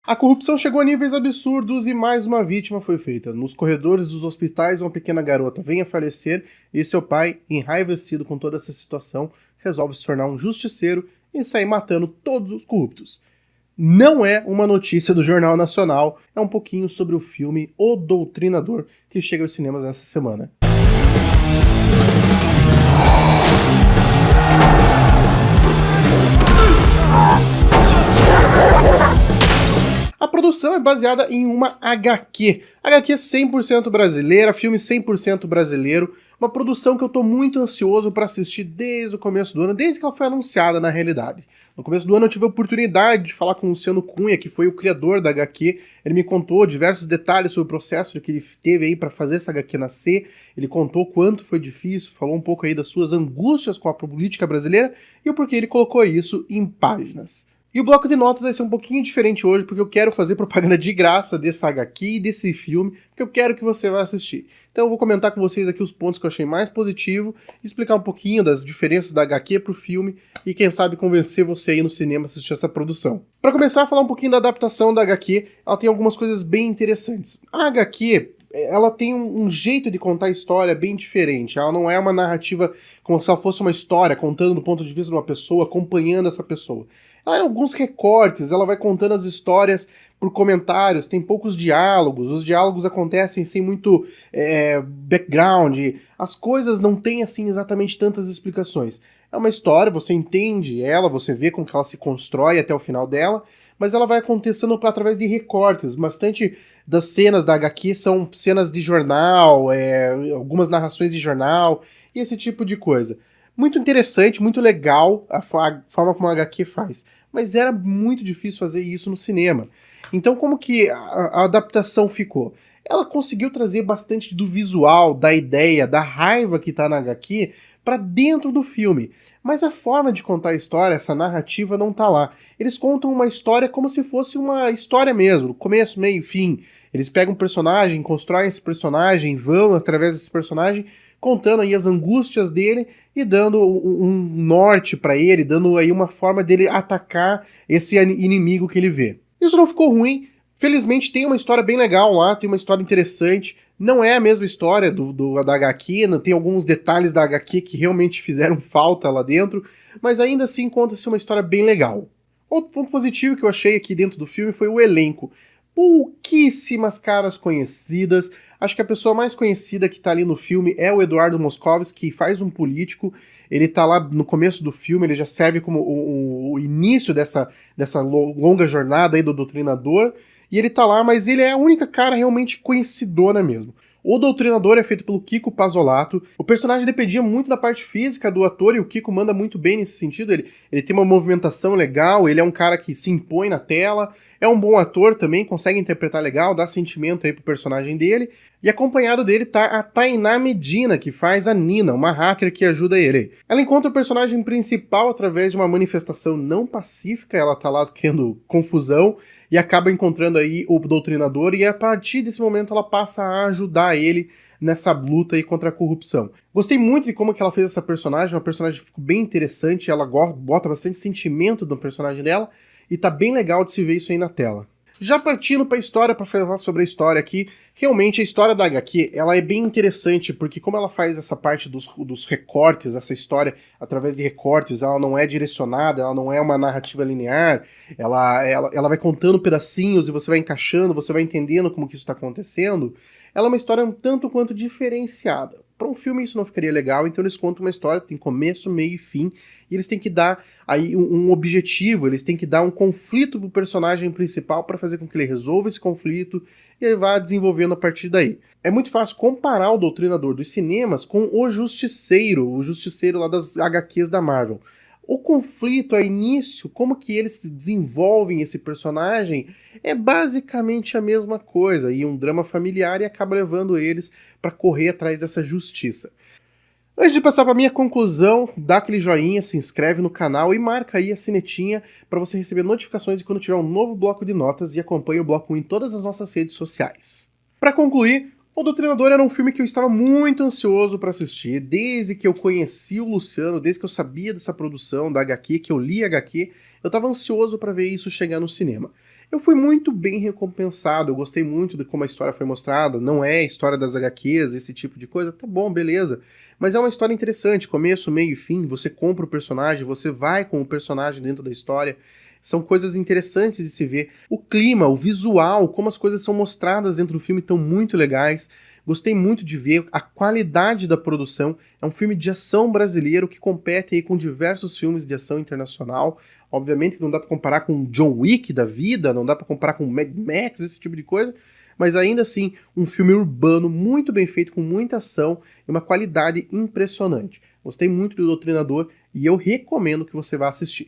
A corrupção chegou a níveis absurdos e mais uma vítima foi feita. Nos corredores dos hospitais, uma pequena garota vem a falecer e seu pai, enraivecido com toda essa situação, resolve se tornar um justiceiro e sair matando todos os corruptos. Não é uma notícia do Jornal Nacional, é um pouquinho sobre o filme O Doutrinador, que chega aos cinemas essa semana. A produção é baseada em uma HQ 100% brasileira, filme 100% brasileiro, uma produção que eu tô muito ansioso para assistir desde o começo do ano, desde que ela foi anunciada na realidade. No começo do ano eu tive a oportunidade de falar com o Luciano Cunha, que foi o criador da HQ, ele me contou diversos detalhes sobre o processo que ele teve aí para fazer essa HQ nascer, ele contou quanto foi difícil, falou um pouco aí das suas angústias com a política brasileira e o porquê ele colocou isso em páginas. E o bloco de notas vai ser um pouquinho diferente hoje, porque eu quero fazer propaganda de graça dessa HQ e desse filme, porque eu quero que você vá assistir. Então eu vou comentar com vocês aqui os pontos que eu achei mais positivo, explicar um pouquinho das diferenças da HQ pro filme e quem sabe convencer você aí no cinema a assistir essa produção. Para começar a falar um pouquinho da adaptação da HQ, ela tem algumas coisas bem interessantes. A HQ, ela tem um jeito de contar a história bem diferente. Ela não é uma narrativa como se ela fosse uma história, contando do ponto de vista de uma pessoa, acompanhando essa pessoa. Ela tem alguns recortes, ela vai contando as histórias por comentários, tem poucos diálogos, os diálogos acontecem sem muito background, as coisas não têm assim exatamente tantas explicações. É uma história, você entende ela, você vê como que ela se constrói até o final dela, mas ela vai acontecendo através de recortes. Bastante das cenas da HQ são cenas de jornal, algumas narrações de jornal e esse tipo de coisa. Muito interessante, muito legal a forma como a HQ faz, mas era muito difícil fazer isso no cinema. Então como que a adaptação ficou? Ela conseguiu trazer bastante do visual, da ideia, da raiva que tá na HQ para dentro do filme, mas a forma de contar a história, essa narrativa não tá lá. Eles contam uma história como se fosse uma história mesmo, começo, meio, fim. Eles pegam um personagem, constroem esse personagem, vão através desse personagem contando aí as angústias dele e dando um norte para ele, dando aí uma forma dele atacar esse inimigo que ele vê. Isso não ficou ruim, felizmente tem uma história bem legal lá, tem uma história interessante, não é a mesma história da HQ, tem alguns detalhes da HQ que realmente fizeram falta lá dentro, mas ainda assim conta-se uma história bem legal. Outro ponto positivo que eu achei aqui dentro do filme foi o elenco. Pouquíssimas caras conhecidas. Acho que a pessoa mais conhecida que tá ali no filme é o Eduardo Moscovitz, que faz um político. Ele tá lá no começo do filme, ele já serve como o início dessa longa jornada aí do Doutrinador. E ele tá lá, mas ele é a única cara realmente conhecidona mesmo. O Doutrinador é feito pelo Kiko Pazzolato. O personagem dependia muito da parte física do ator e o Kiko manda muito bem nesse sentido. Ele tem uma movimentação legal, ele é um cara que se impõe na tela, é um bom ator também, consegue interpretar legal, dá sentimento aí pro personagem dele. E acompanhado dele tá a Tainá Medina, que faz a Nina, uma hacker que ajuda ele. Ela encontra o personagem principal através de uma manifestação não pacífica, ela tá lá criando confusão, e acaba encontrando aí o Doutrinador, e a partir desse momento ela passa a ajudar ele nessa luta aí contra a corrupção. Gostei muito de como que ela fez essa personagem, uma personagem que ficou bem interessante, ela bota bastante sentimento no personagem dela, e tá bem legal de se ver isso aí na tela. Já partindo para a história, para falar sobre a história aqui, realmente a história da HQ, ela é bem interessante, porque como ela faz essa parte dos recortes, essa história através de recortes, ela não é direcionada, ela não é uma narrativa linear, ela vai contando pedacinhos e você vai encaixando, você vai entendendo como que isso está acontecendo, ela é uma história um tanto quanto diferenciada. Para um filme isso não ficaria legal, então eles contam uma história, tem começo, meio e fim, e eles têm que dar aí um objetivo, eles têm que dar um conflito pro personagem principal para fazer com que ele resolva esse conflito e ele vá desenvolvendo a partir daí. É muito fácil comparar o Doutrinador dos cinemas com o Justiceiro lá das HQs da Marvel. O conflito a início, como que eles desenvolvem esse personagem, é basicamente a mesma coisa, e um drama familiar e acaba levando eles para correr atrás dessa justiça. Antes de passar para minha conclusão, dá aquele joinha, se inscreve no canal e marca aí a sinetinha para você receber notificações de quando tiver um novo bloco de notas e acompanhe o bloco 1 em todas as nossas redes sociais. Para concluir, O Doutrinador era um filme que eu estava muito ansioso para assistir, desde que eu conheci o Luciano, desde que eu sabia dessa produção da HQ, que eu li a HQ, eu estava ansioso para ver isso chegar no cinema. Eu fui muito bem recompensado, eu gostei muito de como a história foi mostrada, não é a história das HQs, esse tipo de coisa, tá bom, beleza. Mas é uma história interessante, começo, meio e fim, você compra o personagem, você vai com o personagem dentro da história, são coisas interessantes de se ver. O clima, o visual, como as coisas são mostradas dentro do filme estão muito legais. Gostei muito de ver a qualidade da produção. É um filme de ação brasileiro que compete aí com diversos filmes de ação internacional. Obviamente que não dá pra comparar com John Wick da vida, não dá pra comparar com Mad Max, esse tipo de coisa, mas ainda assim, um filme urbano muito bem feito, com muita ação e uma qualidade impressionante. Gostei muito do Doutrinador e eu recomendo que você vá assistir.